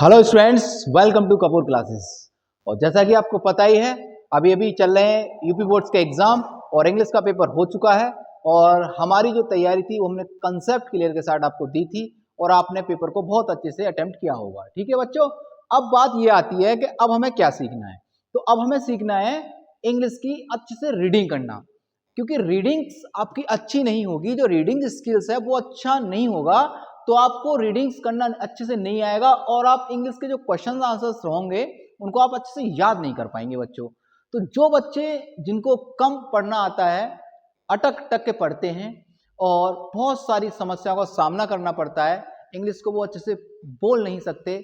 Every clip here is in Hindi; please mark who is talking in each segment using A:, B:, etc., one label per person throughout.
A: Hello students, welcome to Kapoor classes. और जैसा कि आपको पता ही है, अभी अभी चल रहे हैं यूपी बोर्ड्स के एग्जाम और इंग्लिश का पेपर हो चुका है। और हमारी जो तैयारी थी वो हमने कंसेप्ट क्लियर के साथ आपको दी थी और आपने पेपर को बहुत अच्छे से अटेम्प्ट किया होगा। ठीक है बच्चों, अब बात ये आती है कि अब हमें क्या सीखना है। तो अब हमें सीखना है इंग्लिश की अच्छे से रीडिंग करना, क्योंकि रीडिंग्स आपकी अच्छी नहीं होगी, जो रीडिंग स्किल्स है वो अच्छा नहीं होगा तो आपको रीडिंग्स करना अच्छे से नहीं आएगा और आप इंग्लिश के जो क्वेश्चन आंसर्स होंगे उनको आप अच्छे से याद नहीं कर पाएंगे बच्चों। तो जो बच्चे जिनको कम पढ़ना आता है, अटक अटक के पढ़ते हैं और बहुत सारी समस्याओं का सामना करना पड़ता है, इंग्लिश को वो अच्छे से बोल नहीं सकते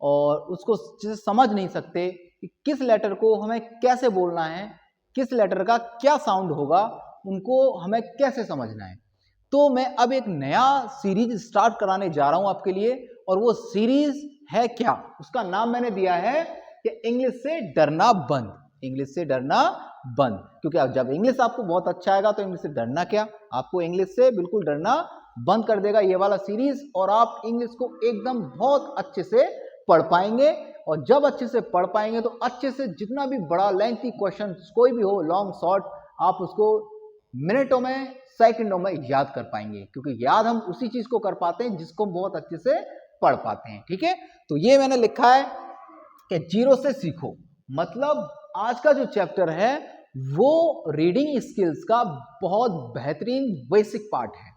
A: और उसको अच्छे से समझ नहीं सकते कि किस लेटर को हमें कैसे बोलना है, किस लेटर का क्या साउंड होगा, उनको हमें कैसे समझना है। तो मैं अब एक नया सीरीज स्टार्ट कराने जा रहा हूं आपके लिए, और वो सीरीज है क्या, उसका नाम मैंने दिया है कि इंग्लिश से डरना बंद। इंग्लिश से डरना बंद, क्योंकि जब इंग्लिश आपको बहुत अच्छा आएगा तो इंग्लिश से डरना क्या, आपको इंग्लिश से बिल्कुल डरना बंद कर देगा ये वाला सीरीज, और आप इंग्लिश को एकदम बहुत अच्छे से पढ़ पाएंगे। और जब अच्छे से पढ़ पाएंगे तो अच्छे से जितना भी बड़ा लेंथी क्वेश्चन कोई भी हो, लॉन्ग शॉर्ट, आप उसको मिनटों में सेकंडों में याद कर पाएंगे, क्योंकि याद हम उसी चीज को कर पाते हैं जिसको हम बहुत अच्छे से पढ़ पाते हैं। ठीक है, तो ये मैंने लिखा है कि जीरो से सीखो। मतलब आज का जो चैप्टर है वो रीडिंग स्किल्स का बहुत बेहतरीन बेसिक पार्ट है।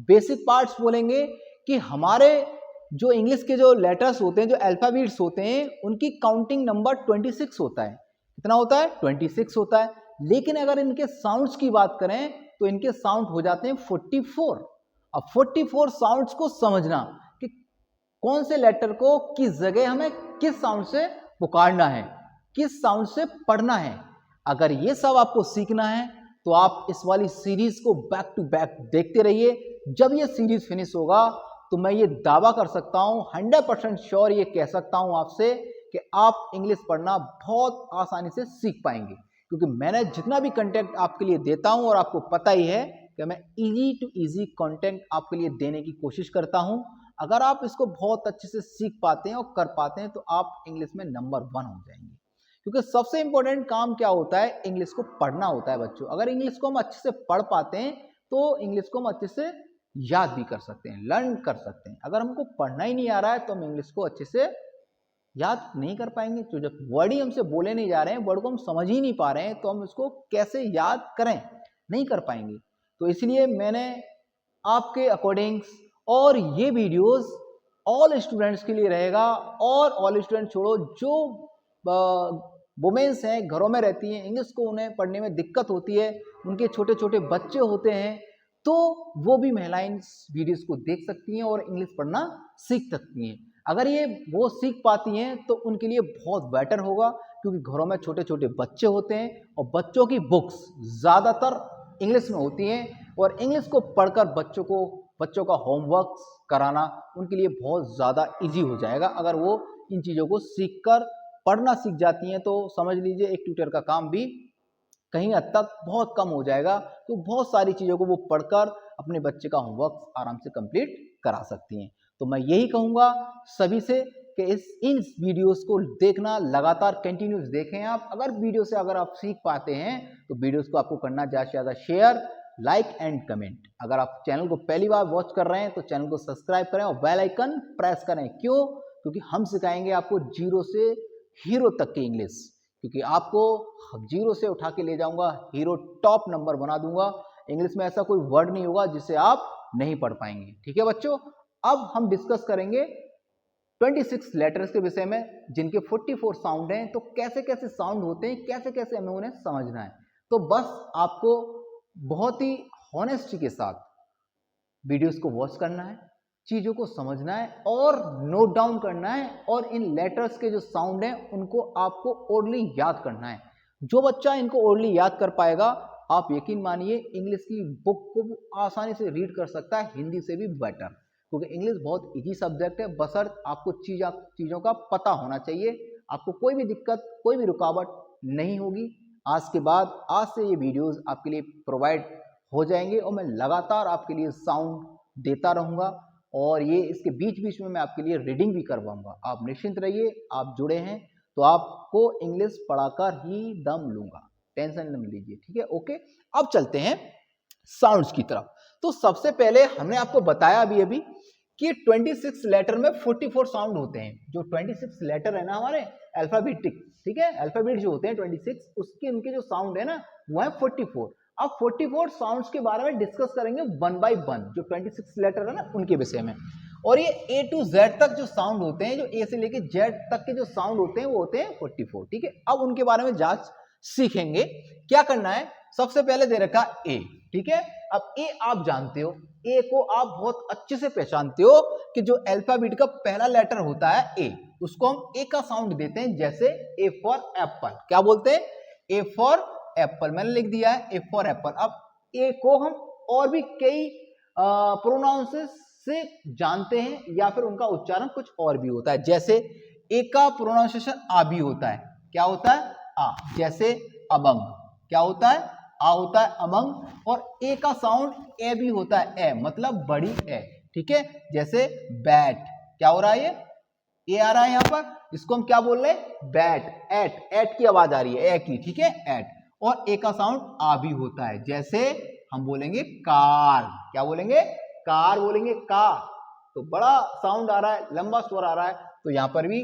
A: बेसिक पार्ट्स बोलेंगे कि हमारे जो इंग्लिश के जो लेटर्स होते हैं, जो अल्फाबेट्स होते हैं, उनकी काउंटिंग नंबर 26 होता है। कितना होता है? 26 होता है। लेकिन अगर इनके साउंड्स की बात करें तो इनके साउंड हो जाते हैं 44। अब 44 साउंड्स को समझना कि कौन से लेटर को किस जगह हमें किस साउंड से पुकारना है, किस साउंड से पढ़ना है, अगर ये सब आपको सीखना है तो आप इस वाली सीरीज को बैक टू बैक देखते रहिए। जब ये सीरीज फिनिश होगा तो मैं ये दावा कर सकता हूं, 100% श्योर ये कह सकता हूं आपसे कि आप इंग्लिश पढ़ना बहुत आसानी से सीख पाएंगे, क्योंकि मैंने जितना भी कंटेंट आपके लिए देता हूं, और आपको पता ही है कि मैं इजी टू इजी कंटेंट आपके लिए देने की कोशिश करता हूं। अगर आप इसको बहुत अच्छे से सीख पाते हैं और कर पाते हैं तो आप इंग्लिश में नंबर 1 हो जाएंगे। क्योंकि सबसे इंपॉर्टेंट काम क्या होता है? इंग्लिश को पढ़ना होता है बच्चों। अगर इंग्लिश को हम अच्छे से पढ़ पाते हैं तो इंग्लिश को हम अच्छे से याद भी कर सकते हैं, लर्न कर सकते हैं। अगर हमको पढ़ना ही नहीं आ रहा है तो हम इंग्लिश को अच्छे से याद नहीं कर पाएंगे। तो जब वर्ड ही हमसे बोले नहीं जा रहे हैं, वर्ड को हम समझ ही नहीं पा रहे हैं, तो हम इसको कैसे याद करें? नहीं कर पाएंगे। तो इसलिए मैंने आपके अकॉर्डिंग्स, और ये वीडियोस ऑल स्टूडेंट्स के लिए रहेगा। और ऑल स्टूडेंट छोड़ो, जो वुमेन्स हैं, घरों में रहती हैं, इंग्लिश को उन्हें पढ़ने में दिक्कत होती है, उनके छोटे छोटे बच्चे होते हैं, तो वो भी महिलाएं इस वीडियोस को देख सकती हैं और इंग्लिश पढ़ना सीख सकती हैं। अगर ये वो सीख पाती हैं तो उनके लिए बहुत बेटर होगा, क्योंकि घरों में छोटे छोटे बच्चे होते हैं और बच्चों की बुक्स ज़्यादातर इंग्लिश में होती हैं, और इंग्लिश को पढ़कर बच्चों का होमवर्क कराना उनके लिए बहुत ज़्यादा इजी हो जाएगा। अगर वो इन चीज़ों को सीखकर पढ़ना सीख जाती हैं तो समझ लीजिए एक ट्यूटर का काम भी कहीं हद तक बहुत कम हो जाएगा। तो बहुत सारी चीज़ों को वो पढ़कर अपने बच्चे का होमवर्क आराम से कंप्लीट करा सकती हैं। तो मैं यही कहूँगा सभी से कि इन वीडियोस को देखना, लगातार कंटिन्यूस देखें आप। अगर वीडियो से अगर आप सीख पाते हैं तो वीडियोस को आपको करना ज़्यादा से ज़्यादा शेयर, लाइक एंड कमेंट। अगर आप चैनल को पहली बार वॉच कर रहे हैं तो चैनल को सब्सक्राइब करें और बेल आइकन प्रेस करें। क्यों? क्योंकि हम सिखाएंगे आपको जीरो से हीरो तक की इंग्लिश, क्योंकि आपको जीरो से उठा के ले जाऊंगा हीरो, टॉप नंबर बना दूंगा। इंग्लिश में ऐसा कोई वर्ड नहीं होगा जिसे आप नहीं पढ़ पाएंगे। ठीक है बच्चों, अब हम डिस्कस करेंगे 26 लेटर्स के विषय में, जिनके 44 साउंड हैं। तो कैसे कैसे साउंड होते हैं, कैसे कैसे हमें उन्हें समझना है। तो बस आपको बहुत ही हॉनेस्टी के साथ वीडियोस को वॉच करना है, चीज़ों को समझना है और नोट डाउन करना है, और इन लेटर्स के जो साउंड हैं उनको आपको ओरली याद करना है। जो बच्चा इनको ओरली याद कर पाएगा, आप यकीन मानिए इंग्लिश की बुक को आसानी से रीड कर सकता है, हिंदी से भी बेटर, क्योंकि इंग्लिश बहुत इजी सब्जेक्ट है। बशर्ते आपको चीज़ों का पता होना चाहिए, आपको कोई भी दिक्कत, कोई भी रुकावट नहीं होगी। आज के बाद, आज से ये वीडियोज़ आपके लिए प्रोवाइड हो जाएंगे और मैं लगातार आपके लिए साउंड देता रहूँगा। और ये इसके बीच बीच में मैं आपके लिए रीडिंग भी करवाऊंगा। आप निश्चिंत रहिए, आप जुड़े हैं तो आपको इंग्लिश पढ़ाकर ही दम लूंगा, टेंशन न लीजिए, ठीक है। ओके, अब चलते हैं साउंड्स की तरफ। तो सबसे पहले हमने आपको बताया अभी कि 26 लेटर में 44 साउंड होते हैं। जो 26 लेटर है ना हमारे अल्फाबेटिक, ठीक है, अल्फाबेट जो होते हैं 26, उसके उनके जो साउंड है ना वो है 44। अब 44 साउंड्स के बारे में डिस्कस करेंगे वन बाय वन, जो 26 लेटर है ना उनके विषय में। और ये A to Z तक जो साउंड होते हैं, जो A से लेके Z तक के जो साउंड होते हैं वो होते हैं 44, ठीक है। अब उनके बारे में जांच सीखेंगे। क्या करना है, सबसे पहले दे रखा A, ठीक है। अब A आप जानते हो, A को आप बहुत अच्छे से पहचानते हो कि जो अल्फाबेट का पहला लेटर होता है A, उसको हम A का साउंड देते हैं, जैसे A फॉर एप्पल। क्या बोलते हैं? A फॉर एप्पल, मैंने लिख दिया है A फॉर एप्पल। अब A को हम और भी कई प्रोनाउंसेस से जानते हैं, या फिर उनका उच्चारण कुछ और भी होता है। जैसे A का प्रोनाउंसिएशन आ भी होता है। क्या होता है? आ। जैसे अमंग, क्या होता है? आ होता है अमंग। और ए का साउंड ए भी होता है, ए मतलब बड़ी ए, ठीक है। जैसे बैट, क्या हो रहा है? ये ए आ रहा है यहाँ पर, इसको हम क्या बोल रहे हैं? बैट। एट, एट की आवाज आ रही है, ए की, ठीक है, एट। और ए का साउंड आ भी होता है, जैसे हम बोलेंगे कार। क्या बोलेंगे? कार बोलेंगे, का। तो बड़ा साउंड आ रहा है, लंबा स्वर आ रहा है, तो यहाँ पर भी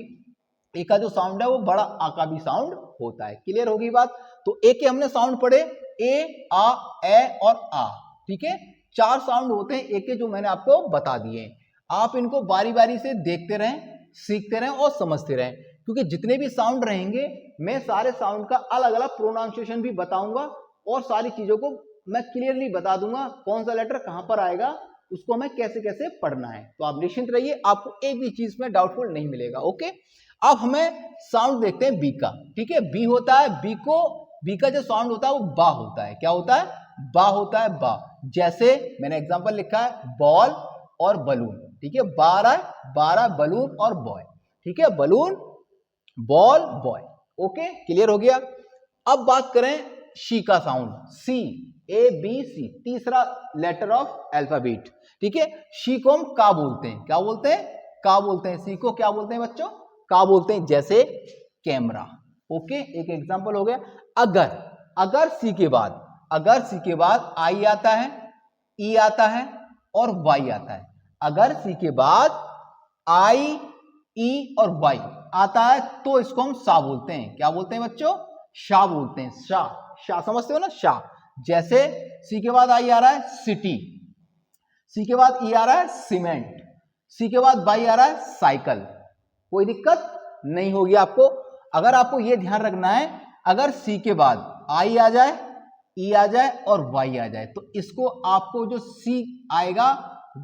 A: ए का जो साउंड है वो बड़ा आ का भी साउंड होता है। क्लियर होगी बात? तो ए के हमने साउंड पढ़े, ए, आ, ए और आ, ठीक है। 4 साउंड होते हैं ए के, जो मैंने आपको बता दिए। आप इनको बारी बारी से देखते रहें, सीखते रहें और समझते रहें, क्योंकि जितने भी साउंड रहेंगे मैं सारे साउंड का अलग अलग प्रोनाउंसिएशन भी बताऊंगा और सारी चीजों को मैं क्लियरली बता दूंगा, कौन सा लेटर कहां पर आएगा, उसको हमें कैसे कैसे पढ़ना है। तो आप निश्चिंत रहिए, आपको एक भी चीज में डाउटफुल नहीं मिलेगा। ओके, अब हमें साउंड देखते हैं बी का, ठीक है। बी होता है, बी का जो साउंड होता है वो बा होता है। क्या होता है? बा होता है, बा। जैसे मैंने एग्जांपल लिखा है बॉल और बलून, ठीक है। 12 बलून और बॉय, ठीक है, balloon, ball, boy. Okay, clear हो गया। अब बात करें शी का sound, C, A B C, तीसरा लेटर ऑफ अल्फाबेट, ठीक है। शी को हम का बोलते हैं। क्या बोलते हैं? का बोलते हैं। सी को क्या बोलते हैं बच्चों? का बोलते हैं, जैसे कैमरा। ओके, एक एग्जांपल हो गया। अगर सी के बाद आई आता है, ई आता है और वाई आता है। अगर सी के बाद आई, ई और वाई आता है तो इसको हम सा बोलते हैं। क्या बोलते हैं बच्चों? शा बोलते हैं। शा समझते हो ना, शा। जैसे सी के बाद आई आ रहा है सिटी, सी के बाद ई आ रहा है सीमेंट, सी के बाद वाई आ रहा है साइकिल। कोई दिक्कत नहीं होगी आपको। अगर आपको यह ध्यान रखना है, अगर सी के बाद आई आ जाए, ई आ जाए और वाई आ जाए, तो इसको आपको जो सी आएगा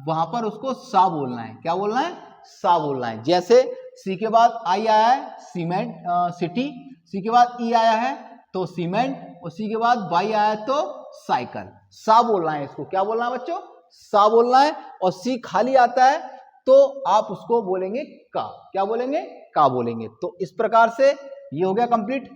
A: वहां पर उसको सा बोलना है। क्या बोलना है? सा बोलना है। जैसे सी के बाद आई आया है सीमेंट, सिटी, सी के बाद ई आया है तो सीमेंट, और सी के बाद वाई आया है तो साइकिल। सा बोलना है इसको। क्या बोलना है बच्चों? सा बोलना है। और सी खाली आता है तो आप उसको बोलेंगे का। क्या बोलेंगे? का बोलेंगे। तो इस प्रकार से ये हो गया कंप्लीट।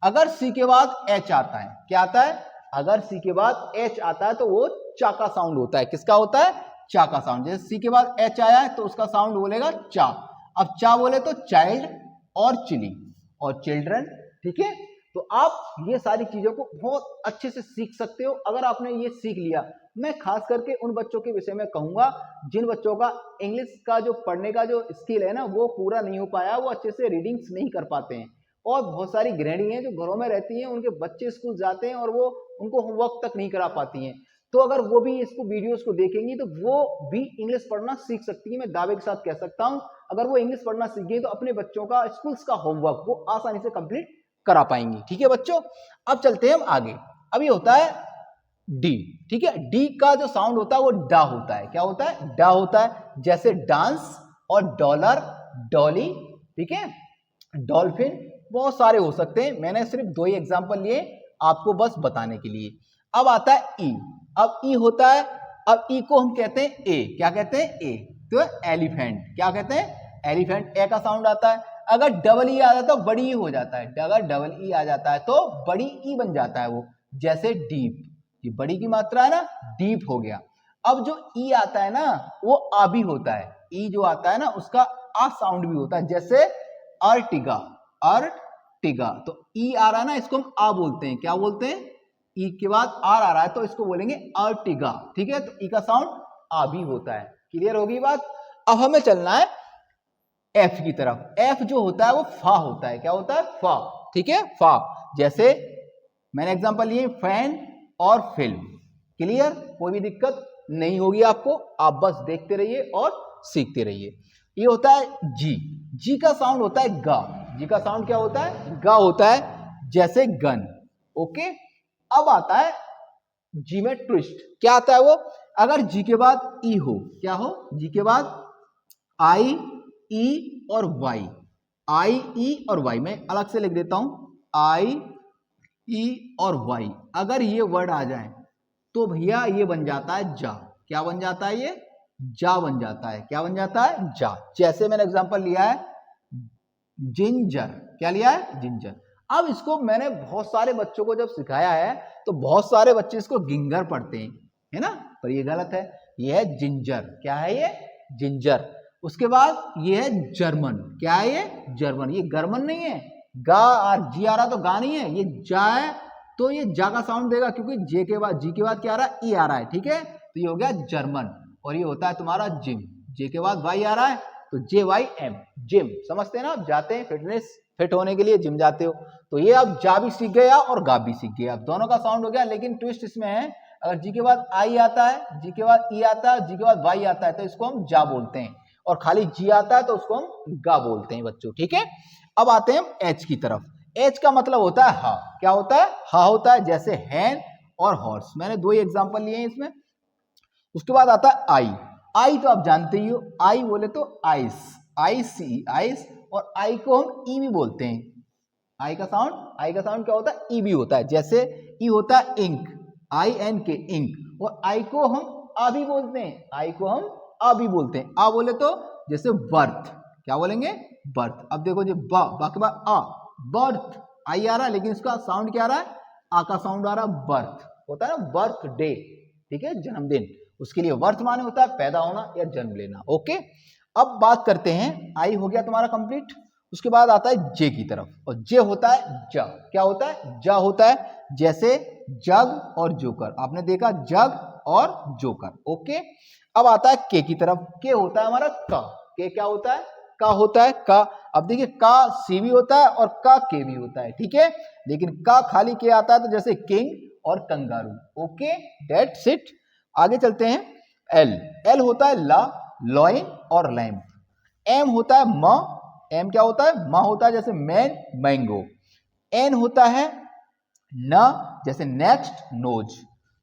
A: अगर सी के बाद एच आता है, क्या आता है? अगर सी के बाद एच आता है तो वो चा का साउंड होता है। किसका होता है? चा का साउंड। जैसे सी के बाद एच आया है तो उसका साउंड बोलेगा चा। अब चा बोले तो चाइल्ड और चिली और चिल्ड्रन, ठीक है। तो आप ये सारी चीजों को बहुत अच्छे से सीख सकते हो अगर आपने ये सीख लिया। मैं खास करके उन बच्चों के विषय में कहूंगा जिन बच्चों का इंग्लिश का जो पढ़ने का जो स्किल है ना वो पूरा नहीं हो पाया, वो अच्छे से रीडिंग्स नहीं कर पाते हैं। और बहुत सारी गृहिणी हैं जो घरों में रहती हैं, उनके बच्चे स्कूल जाते हैं और वो उनको होमवर्क तक नहीं करा पाती हैं। तो अगर वो भी इसको वीडियोस को देखेंगी तो वो भी इंग्लिश पढ़ना सीख सकती है। मैं दावे के साथ कह सकता हूं, अगर वो इंग्लिश पढ़ना सीख गई तो अपने बच्चों का स्कूल्स का होमवर्क वो आसानी से कंप्लीट करा पाएंगी। ठीक है बच्चों, अब चलते हैं हम आगे। अब ये होता है डी, ठीक है। डी का जो साउंड होता है वो डा होता है। क्या होता है? डा होता है। जैसे डांस और डॉलर, डॉली, ठीक है, डॉल्फिन, बहुत सारे हो सकते हैं। मैंने सिर्फ 2 ही एग्जांपल लिए आपको बस बताने के लिए। अब आता है ई। अब ई होता है, अब ई को हम कहते हैं ए। क्या कहते हैं? ए। तो एलिफेंट, क्या कहते हैं? एलिफेंट। ए का साउंड आता है। अगर डबल ई आ जाता है तो बड़ी ई हो जाता है। अगर डबल ई आ जाता है तो बड़ी ई बन जाता है वो। जैसे डीप, ये बड़ी की मात्रा है ना, डीप हो गया। अब जो ई आता है ना वो आ भी होता है, ई जो आता है ना उसका आ साउंड भी होता है, जैसे अर्टिगा, अर्टिगा। तो ई आ रहा है ना, इसको हम आ बोलते हैं, क्या बोलते हैं, ई के बाद आर आ रहा है तो इसको बोलेंगे अर्टिगा, ठीक है। तो ई का साउंड आ भी होता है। क्लियर होगी बात। अब हमें चलना है एफ की तरफ। एफ जो होता है वो फा होता है, क्या होता है, फा, ठीक है, फा। जैसे मैंने एग्जांपल लिए फैन और फिल्म। क्लियर, कोई भी दिक्कत नहीं होगी आपको, आप बस देखते रहिए और सीखते रहिए। ये होता है जी। जी का साउंड होता है गा। जी का साउंड क्या होता है, गा होता है, जैसे गन। ओके, अब आता है जी में ट्विस्ट। क्या आता है वो, अगर जी के बाद ई हो, क्या हो, जी के बाद आई, ई और वाई, आई ई और वाई, मैं अलग से लिख देता हूं, आई ई और वाई, अगर ये वर्ड आ जाए तो भैया ये बन जाता है जा। क्या बन जाता है, ये जा बन जाता है। क्या बन जाता है, जा। जैसे मैंने एग्जांपल लिया है जिंजर, क्या लिया है, जिंजर। अब इसको मैंने बहुत सारे बच्चों को जब सिखाया है तो बहुत सारे बच्चे इसको गिंगर पढ़ते हैं, है ना, पर ये गलत है। ये है जिंजर, क्या है ये, जिंजर। उसके बाद ये है जर्मन, क्या है ये, जर्मन। ये गरमन नहीं है, गा और जी आ रहा तो गा नहीं है, ये जा है तो ये जा का साउंड देगा, क्योंकि जे के बाद, जी के बाद क्या आ रहा है, ई आ रहा है, ठीक है। तो ये हो गया जर्मन। और ये होता है तुम्हारा जिम, जे के बाद वाई आ रहा है तो जे वाई एम, जिम। समझते हैं ना, आप जाते हैं फिटनेस फिट होने के लिए जिम जाते हो, तो ये आप जा भी सीख गए और गा भी सीख गए, अब दोनों का साउंड हो गया। लेकिन ट्विस्ट इसमें है, अगर जी के बाद आई आता है, जी के बाद ई आता है, जी के बाद वाई आता है तो इसको हम जा बोलते हैं, और खाली जी आता है तो उसको हम गा बोलते हैं बच्चों, ठीक है। अब आते हैं एच की तरफ। एच का मतलब होता है हा। क्या होता है, हा होता है, जैसे हैन और हॉर्स। मैंने दो ही एग्जांपल लिए हैं इसमें। उसके बाद आता है आई। आई तो आप जानते ही हो, आई बोले तो आइस, आई सी, आइस। और आई को हम ई भी बोलते हैं। आई का साउंड, आई का साउंड क्या होता है, ई भी होता है। जैसे ई होता है इंक, आई एन के, इंक। और आई को हम आ भी बोलते हैं, आई को हम आ भी बोलते हैं। आ बोले तो जैसे बर्थ, क्या बोलेंगे, बर्थ। अब देखो जी बा के बाद आ, बर्थ, आई आ रहा है लेकिन इसका साउंड क्या आ रहा है, आ का साउंड आ रहा है, बर्थ होता है ना, बर्थडे, ठीक है, जन्मदिन। उसके लिए वर्थ माने होता है पैदा होना या जन्म लेना। ओके, अब बात करते हैं, आई हो गया तुम्हारा कंप्लीट। उसके बाद आता है जे की तरफ, और जे होता है जा। क्या होता है, जा होता है, जैसे जग और जोकर। आपने देखा जग और जोकर। ओके, अब आता है के की तरफ। के होता है हमारा का। के क्या होता है, का होता है, का। अब देखिए का सी भी होता है और का के भी होता है, ठीक है। लेकिन का खाली के आता है तो जैसे किंग और कंगारू। Okay, that's it. आगे चलते हैं। एल, एल होता है ला, लॉइन और लैम्प। एम होता है म, एम क्या होता है, म होता है, जैसे मैन, मैंगो। एन होता है न, जैसे नेक्स्ट, नोज,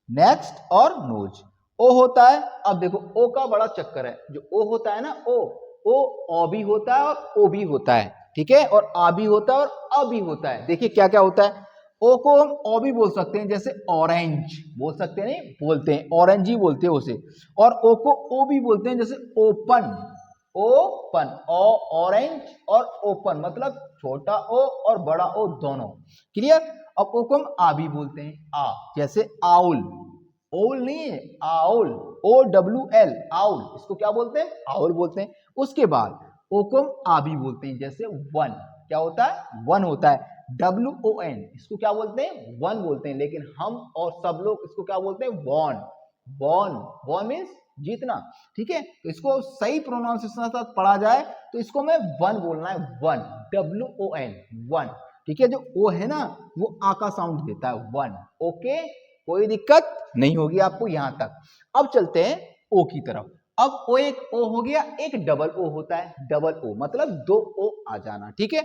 A: नेक्स्ट और नोज। ओ होता है, अब देखो ओ का बड़ा चक्कर है, जो ओ होता है ना, ओ भी होता है और ओ भी होता है, ठीक है, और आ भी होता है और अ भी होता है। देखिए क्या क्या होता है, ओ को हम ओ भी बोल सकते हैं, जैसे ऑरेंज बोल सकते हैं, नहीं बोलते हैं, ऑरेंज ही बोलते हैं उसे। और ओ को ओ भी बोलते हैं, जैसे ओपन, ओपन, ऑरेंज और ओपन, मतलब छोटा ओ और बड़ा ओ दोनों। क्लियर। अब ओ को हम आ भी बोलते हैं, आ, जैसे आउल, ओल नहीं है, owl, O W L, owl, इसको क्या बोलते हैं, आउल बोलते हैं। उसके बाद ओ को हम आ भी बोलते हैं, जैसे वन, क्या होता है, वन होता है, डब्ल्यू ओ एन, इसको क्या बोलते हैं, वन बोलते हैं। लेकिन हम और सब लोग इसको क्या बोलते हैं, वॉन, वॉन, वॉन मीन्स जीतना, ठीक है। तो इसको सही प्रोनाउंसिएशन के साथ पढ़ा जाए तो इसको मैं वन बोलना है, one, W O N, one, ठीक है। जो ओ है ना वो आ का साउंड देता है, वन। ओके, कोई दिक्कत नहीं होगी आपको यहां तक। अब चलते हैं ओ की तरफ। अब ओ, एक ओ हो गया, एक डबल ओ होता है, डबल ओ मतलब दो ओ आ जाना, ठीक है।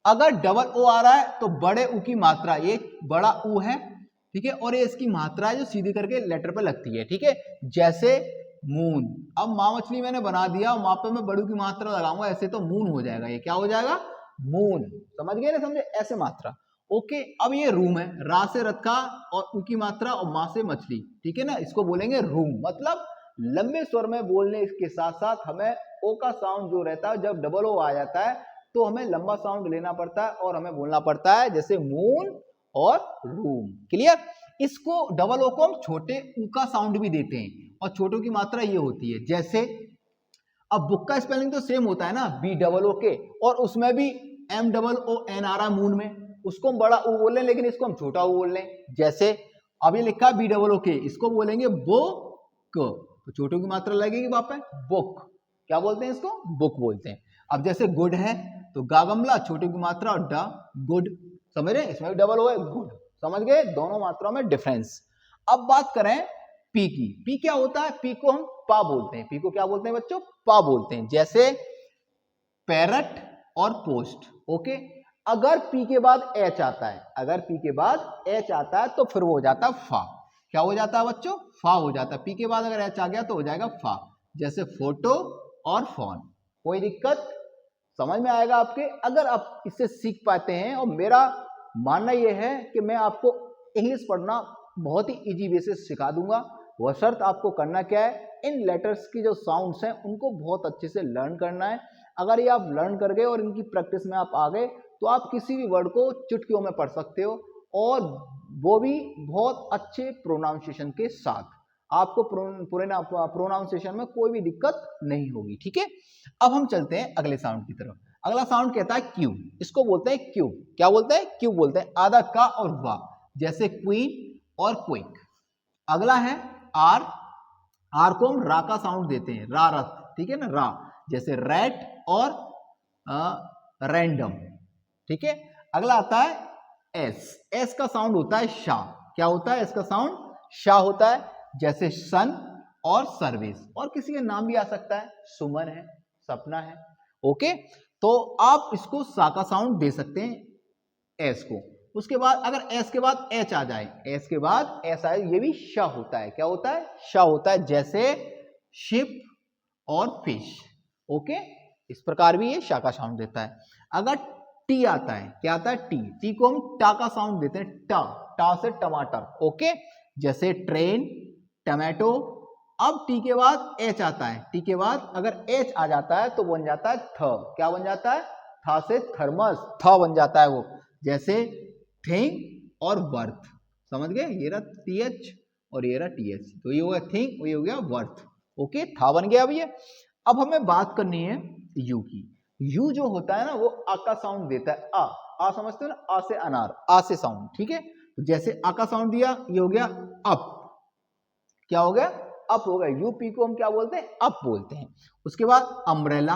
A: अगर डबल ओ आ रहा है तो बड़े ऊ की मात्रा, एक बड़ा ऊ है, ठीक है, और ये इसकी मात्रा है जो सीधी करके लेटर पे लगती है, ठीक है। जैसे मून, अब माँ मछली मैंने बना दिया, वहां पे मैं बड़ू की मात्रा लगाऊंगा, ऐसे तो मून हो जाएगा, ये क्या हो जाएगा, मून। समझ गए ना, समझे, ऐसे मात्रा। ओके, अब ये रूम है, रा से रखा और ऊ की मात्रा और माँ से मछली, ठीक है ना, इसको बोलेंगे रूम। मतलब लंबे स्वर में बोलने के साथ साथ हमें ओ का साउंड जो रहता है, जब डबल ओ आ जाता है तो हमें लंबा साउंड लेना पड़ता है और हमें बोलना पड़ता है जैसे मून और रूम। क्लियर। इसको डबल ओ को हम छोटे ऊ का साउंड भी देते हैं और छोटों की मात्रा ये होती है। जैसे अब बुक का स्पेलिंग तो सेम होता है ना, बी डबल ओ के, और उसमें भी एम डबल ओ एन आ रहा मून में, उसको हम बड़ा ऊ बोल रहे हैं लेकिन इसको हम छोटा ऊ बोल रहे हैं। जैसे अब ये लिखा बी डबल ओ के, इसको बोलेंगे बुक, तो छोटों की मात्रा लगेगी वहां पे बुक, क्या बोलते हैं इसको, बुक बोलते हैं। अब जैसे गुड है तो गागमला छोटे की मात्रा और ड गुड, समझ रहे हैं, इसमें भी डबल ओ है गुड, समझ गए दोनों मात्रा में डिफरेंस। अब बात करें पी की, पी क्या होता है, पी को हम पा बोलते हैं, पी को क्या बोलते हैं बच्चों, पा बोलते हैं। जैसे पैरट और पोस्ट, ओके। अगर पी के बाद एच आता है, अगर पी के बाद एच आता है तो फिर वो हो जाता है फा, क्या हो जाता है बच्चों, फा हो जाता है। पी के बाद अगर एच आ गया तो हो जाएगा फा। जैसे फोटो और फोन, कोई दिक्कत, समझ में आएगा आपके, अगर आप इससे सीख पाते हैं। और मेरा मानना यह है कि मैं आपको इंग्लिश पढ़ना बहुत ही इजी वे से सिखा दूंगा, वह शर्त आपको करना क्या है, इन लेटर्स की जो साउंड्स हैं उनको बहुत अच्छे से लर्न करना है। अगर ये आप लर्न कर गए और इनकी प्रैक्टिस में आप आ गए तो आप किसी भी वर्ड को चुटकियों में पढ़ सकते हो, और वो भी बहुत अच्छे प्रोनाउंसिएशन के साथ। आपको प्रोनाउंसिएशन में कोई भी दिक्कत नहीं होगी, ठीक है। अब हम चलते हैं अगले साउंड की तरफ। अगला साउंड कहता है क्यू, इसको बोलते हैं क्यू, क्या बोलते हैं, क्यू बोलते हैं, आधा का और वा, जैसे क्वीन और क्विक। अगला है आर, आर को हम रा का साउंड देते हैं, रा रथ, ठीक है ना, रा, जैसे रैट और रैंडम, ठीक है। अगला आता है एस, एस का साउंड होता है शा, क्या होता है इसका साउंड, शा होता है, जैसे सन और सर्विस, और किसी का नाम भी आ सकता है, सुमन है, सपना है, ओके। तो आप इसको सा का साउंड दे सकते हैं एस को। उसके बाद अगर एस के बाद एच आ जाए, एस के बाद एस आए, ये भी श होता है, क्या होता है, श होता है, जैसे शिप और फिश, ओके। इस प्रकार भी ये शा का साउंड देता है। अगर टी आता है, क्या आता है, टी, टी को हम टा का साउंड देते हैं, टा, टा से टमाटर, ओके, जैसे ट्रेन, टमाटो। अब टी के बाद एच आता है, टी के बाद अगर एच आ जाता है तो बन जाता है थ, क्या बन जाता है, था से थर्मस, थ बन जाता है वो, जैसे थिंग और वर्थ, समझ गए, ये रहा टी एच और ये रहा टी एच, तो ये हो गया थिंग, ये हो गया वर्थ, ओके, था बन गया अब ये। अब हमें बात करनी है यू की। यू जो होता है ना वो आ का साउंड देता है, आ समझते हो ना, आ से अनार, आ से साउंड, ठीक है। तो जैसे आ का साउंड दिया, ये हो गया अप, क्या हो गया, अप हो गया, यूपी को हम क्या बोलते हैं, अप बोलते हैं। उसके बाद अम्ब्रेला,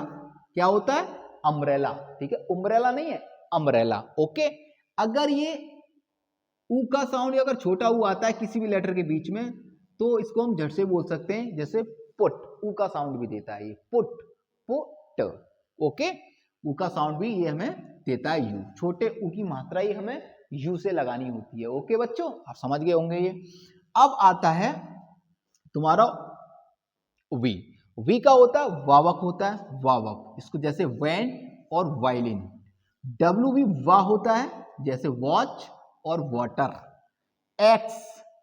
A: क्या होता है, अम्ब्रेला, ठीक है, उम्ब्रेला नहीं है, अम्ब्रेला, ओके। अगर ये ऊ का साउंड अगर छोटा ऊ आता है किसी भी लेटर के बीच में तो इसको हम झट से बोल सकते हैं, जैसे पुट, ऊ का साउंड भी देता है ये, पुट, पुट, ओके, ऊ का साउंड भी ये हमें देता है यू, छोटे ऊ की मात्रा ही हमें यू से लगानी होती है, ओके बच्चों, आप समझ गए होंगे ये। अब आता है तुम्हारा वी, वी का होता है वावक, होता है वावक, इसको जैसे वैन और वायलिन। डब्ल्यू भी वा होता है, जैसे वॉच और वाटर। एक्स,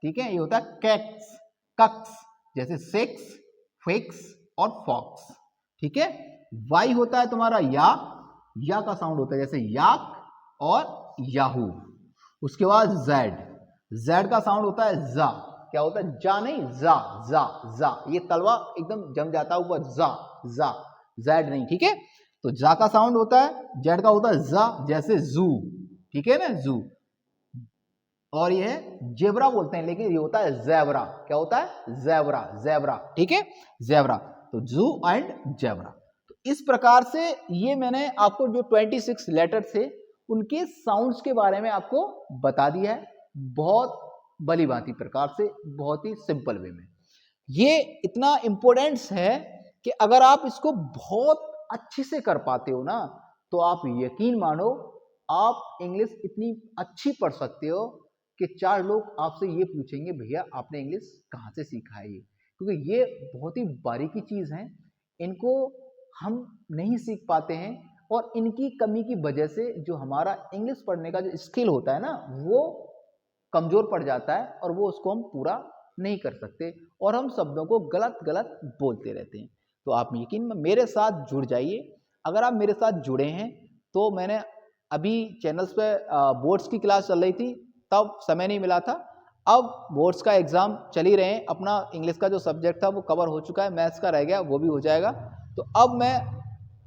A: ठीक है, ये होता है कैक्स, कक्स, जैसे सेक्स, फिक्स और फॉक्स, ठीक है। वाई होता है तुम्हारा या का साउंड होता है, जैसे याक और याहू। उसके बाद जेड, जेड का साउंड होता है जा, क्या होता है, जा नहीं, जा, जा, जा, ये तलवा एकदम जम जाता है ऊपर, जा, जा, जेड नहीं, ठीक है। तो जा का साउंड होता है, जेड का होता है जा, जैसे जू, ठीक है ना, जू। और ये जेब्रा बोलते हैं लेकिन ये होता है जेब्रा, क्या होता है, जेब्रा, जेब्रा, ठीक है, जेब्रा। तो जू एंड जेब्रा। तो इस प्रकार से ये मैंने आपको जो 26 लेटर थे उनके साउंड्स के बारे में आपको बता दिया है, बहुत भली भांति प्रकार से, बहुत ही सिंपल वे में। ये इतना इंपॉर्टेंस है कि अगर आप इसको बहुत अच्छे से कर पाते हो ना तो आप यकीन मानो आप इंग्लिश इतनी अच्छी पढ़ सकते हो कि 4 लोग आपसे ये पूछेंगे भैया आपने इंग्लिश कहाँ से सीखा है ये, क्योंकि ये बहुत ही बारीकी चीज़ है, इनको हम नहीं सीख पाते हैं और इनकी कमी की वजह से जो हमारा इंग्लिश पढ़ने का जो स्किल होता है ना वो कमज़ोर पड़ जाता है और वो उसको हम पूरा नहीं कर सकते और हम शब्दों को गलत गलत बोलते रहते हैं। तो आप यकीन मेरे साथ जुड़ जाइए। अगर आप मेरे साथ जुड़े हैं तो मैंने अभी चैनल्स पे बोर्ड्स की क्लास चल रही थी तब समय नहीं मिला था, अब बोर्ड्स का एग्ज़ाम चल ही रहे हैं, अपना इंग्लिश का जो सब्जेक्ट था वो कवर हो चुका है, मैथ्स का रह गया वो भी हो जाएगा। तो अब मैं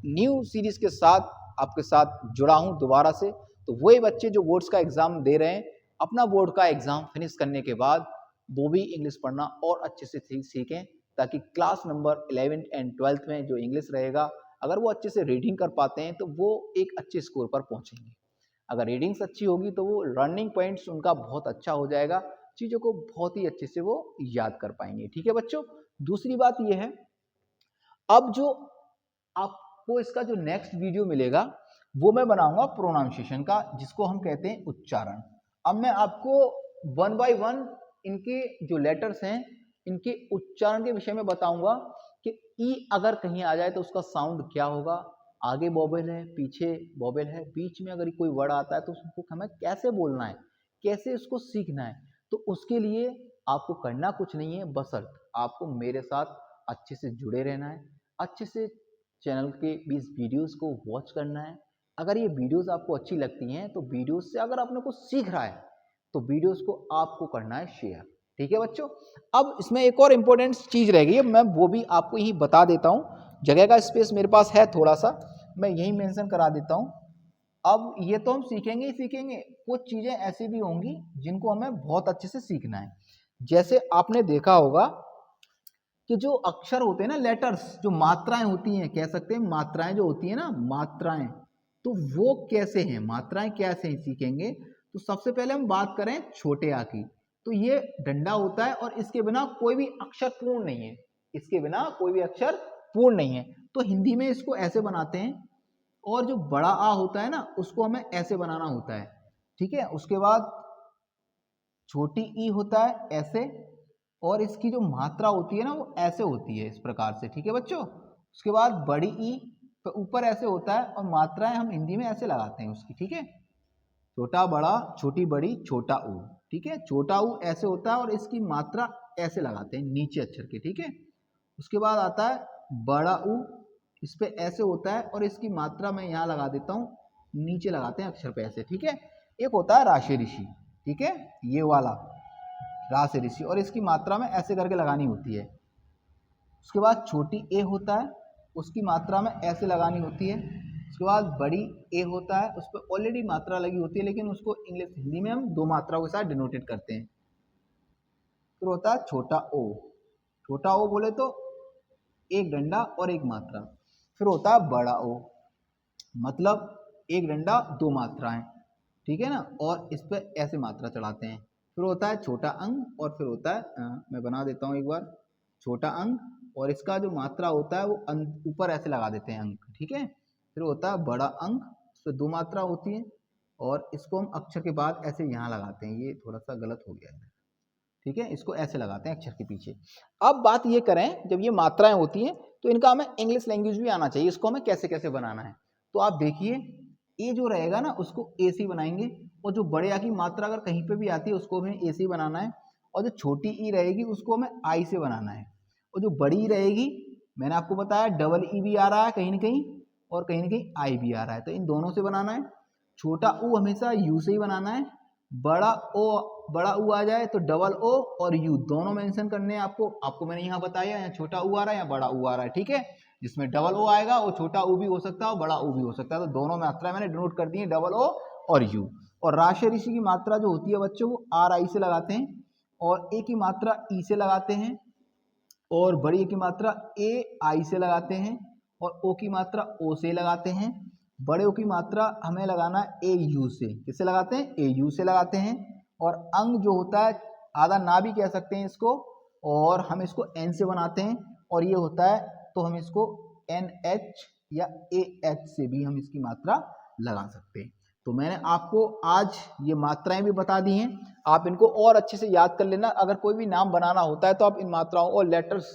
A: न्यू सीरीज़ के साथ आपके साथ जुड़ा हूँ दोबारा से। तो वही बच्चे जो बोर्ड्स का एग्ज़ाम दे रहे हैं, अपना बोर्ड का एग्ज़ाम फिनिश करने के बाद वो भी इंग्लिश पढ़ना और अच्छे से सीखें, ताकि class number 11th and 12th में जो इंग्लिश रहेगा, अगर वो अच्छे से रीडिंग कर पाते हैं तो वो एक अच्छे स्कोर पर पहुँचेंगे। अगर रीडिंग्स अच्छी होगी तो वो लर्निंग पॉइंट्स उनका बहुत अच्छा हो जाएगा, चीज़ों को बहुत ही अच्छे से वो याद कर पाएंगे। ठीक है बच्चों। दूसरी बात ये है, अब जो आपको इसका जो नेक्स्ट वीडियो मिलेगा वो मैं बनाऊंगा प्रोनाउंसिएशन का, जिसको हम कहते हैं उच्चारण। अब मैं आपको वन बाय वन इनके जो लेटर्स हैं इनके उच्चारण के विषय में बताऊंगा कि ई अगर कहीं आ जाए तो उसका साउंड क्या होगा, आगे वोवेल है पीछे वोवेल है, बीच में अगर कोई वर्ड आता है तो उसको हमें कैसे बोलना है, कैसे उसको सीखना है। तो उसके लिए आपको करना कुछ नहीं है, बशर्ते आपको मेरे साथ अच्छे से जुड़े रहना है, अच्छे से चैनल के इस वीडियोस को वॉच करना है। अगर ये वीडियोस आपको अच्छी लगती हैं तो वीडियोस से अगर आपने कुछ सीख रहा है तो वीडियोस को आपको करना है शेयर। ठीक है बच्चों। अब इसमें एक और इम्पोर्टेंट चीज़ रह गई है, मैं वो भी आपको यही बता देता हूँ। जगह का स्पेस मेरे पास है थोड़ा सा, मैं यही मेंशन करा देता हूँ। अब ये तो हम सीखेंगे ही सीखेंगे, कुछ चीज़ें ऐसी भी होंगी जिनको हमें बहुत अच्छे से सीखना है। जैसे आपने देखा होगा कि जो अक्षर होते हैं ना, लेटर्स, जो मात्राएं होती हैं, कह सकते हैं मात्राएं जो होती हैं ना, मात्राएं, तो वो कैसे हैं, मात्राएं कैसे हैं सीखेंगे। तो सबसे पहले हम बात करें छोटे आ की, तो ये डंडा होता है और इसके बिना कोई भी अक्षर पूर्ण नहीं है, इसके बिना कोई भी अक्षर पूर्ण नहीं है। तो हिंदी में इसको ऐसे बनाते हैं, और जो बड़ा आ होता है ना उसको हमें ऐसे बनाना होता है। ठीक है। उसके बाद छोटी ई होता है ऐसे, और इसकी जो मात्रा होती है ना वो ऐसे होती है, इस प्रकार से। ठीक है बच्चों। उसके बाद बड़ी ई तो ऊपर ऐसे होता है, और मात्राएं हम हिंदी में ऐसे लगाते हैं उसकी। ठीक है। छोटा बड़ा छोटी बड़ी छोटा ऊ। ठीक है। छोटा ऊ ऐसे होता है और इसकी मात्रा ऐसे लगाते हैं नीचे अक्षर के। ठीक है। उसके बाद आता है बड़ा ऊ, इस पे ऐसे होता है और इसकी मात्रा मैं यहाँ लगा देता हूँ, नीचे लगाते हैं अक्षर पे ऐसे। ठीक है। एक होता है राशि ऋषि। ठीक है। ये वाला राशि ऋषि, और इसकी मात्रा में ऐसे करके लगानी होती है। उसके बाद छोटी ए होता है, उसकी मात्रा में ऐसे लगानी होती है। उसके बाद बड़ी ए होता है, उस पर ऑलरेडी मात्रा लगी होती है, लेकिन उसको इंग्लिश हिंदी में हम दो मात्राओं के साथ डिनोटेड करते हैं। फिर होता है छोटा ओ। छोटा ओ बोले तो एक डंडा और एक मात्रा। फिर होता है बड़ा ओ, मतलब एक डंडा दो मात्राएं। ठीक है ना। और इस पर ऐसे मात्रा चढ़ाते हैं। फिर होता है छोटा अंक, और फिर होता है मैं बना देता हूँ एक बार, छोटा अंक, और इसका जो मात्रा होता है वो ऊपर ऐसे लगा देते हैं अंक। ठीक है। फिर होता है बड़ा अंक, उस पर दो मात्रा होती है, और इसको हम अक्षर के बाद ऐसे यहाँ लगाते हैं। ये थोड़ा सा गलत हो गया है। ठीक है। इसको ऐसे लगाते हैं अक्षर के पीछे। अब बात ये करें, जब ये मात्राएं होती हैं तो इनका हमें इंग्लिश लैंग्वेज भी आना चाहिए, इसको हमें कैसे कैसे बनाना है। तो आप देखिए, ए जो रहेगा ना उसको ए से बनाएंगे, और जो बड़े आ की मात्रा अगर कहीं पे भी आती है उसको हमें ए से बनाना है, और जो छोटी ई रहेगी उसको हमें आई से बनाना है, और जो बड़ी रहेगी, मैंने आपको बताया डबल ई भी आ रहा है कहीं ना कहीं, और कहीं ना कहीं आई भी आ रहा है, तो इन दोनों से बनाना है। छोटा ऊ हमेशा यू से ही बनाना है। बड़ा ओ, बड़ा ऊ आ जाए तो डबल ओ और यू दोनों मेंशन करने हैं आपको मैंने यहाँ बताया, यहाँ छोटा ऊ आ रहा है या बड़ा ऊ आ रहा है। ठीक है। जिसमें डबल ओ आएगा वो छोटा ऊ भी हो सकता है और बड़ा ऊ भी हो सकता है, तो दोनों मात्रा मैंने डिनोट कर दी है, डबल ओ और यू। और राशि ऋषि की मात्रा जो होती है बच्चों वो आर आई से लगाते हैं, और ए की मात्रा ई से लगाते हैं, और बड़ी ए की मात्रा ए आई से लगाते हैं, और ओ की मात्रा ओ से लगाते हैं। बड़े ओ की मात्रा हमें लगाना है ए यू से। किससे लगाते हैं? ए यू से लगाते हैं। और अंग जो होता है, आधा ना भी कह सकते हैं इसको, और हम इसको एन से बनाते हैं, और ये होता है तो हम इसको एन एच या ए एच से भी हम इसकी मात्रा लगा सकते हैं। तो मैंने आपको आज ये मात्राएं भी बता दी हैं, आप इनको और अच्छे से याद कर लेना। अगर कोई भी नाम बनाना होता है तो आप इन मात्राओं और लेटर्स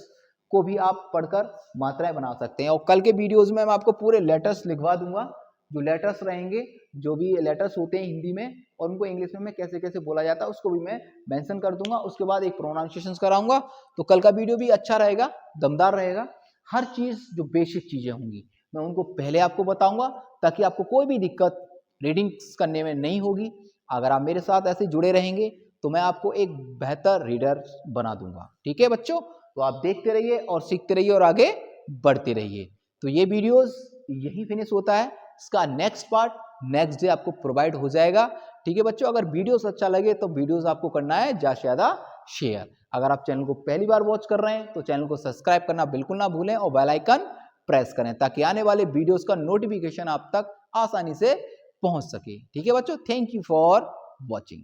A: को भी आप पढ़कर मात्राएं बना सकते हैं। और कल के वीडियोस में मैं आपको पूरे लेटर्स लिखवा दूंगा, जो लेटर्स रहेंगे, जो भी लेटर्स होते हैं हिंदी में, और उनको इंग्लिश में कैसे कैसे बोला जाता है उसको भी मैं मेंशन कर दूंगा। उसके बाद एक प्रोनाउंसिएशन कराऊंगा। तो कल का वीडियो भी अच्छा रहेगा, दमदार रहेगा। हर चीज़ जो बेसिक चीज़ें होंगी मैं उनको पहले आपको बताऊंगा, ताकि आपको कोई भी दिक्कत रीडिंग्स करने में नहीं होगी। अगर आप मेरे साथ ऐसे जुड़े रहेंगे तो मैं आपको एक बेहतर रीडर बना दूंगा। ठीक है बच्चों, तो आप देखते रहिए और सीखते रहिए और आगे बढ़ते रहिए। तो ये वीडियोस यही फिनिश होता है, इसका नेक्स्ट पार्ट नेक्स्ट डे आपको प्रोवाइड हो जाएगा। ठीक है बच्चों, अगर वीडियोस अच्छा लगे तो वीडियोस आपको करना है ज़्यादा से ज़्यादा शेयर। अगर आप चैनल को पहली बार वॉच कर रहे हैं तो चैनल को सब्सक्राइब करना बिल्कुल ना भूलें और बेल आइकन प्रेस करें ताकि आने वाले वीडियोस का नोटिफिकेशन आप तक आसानी से पहुंच सके। ठीक है बच्चों, थैंक यू फॉर वॉचिंग।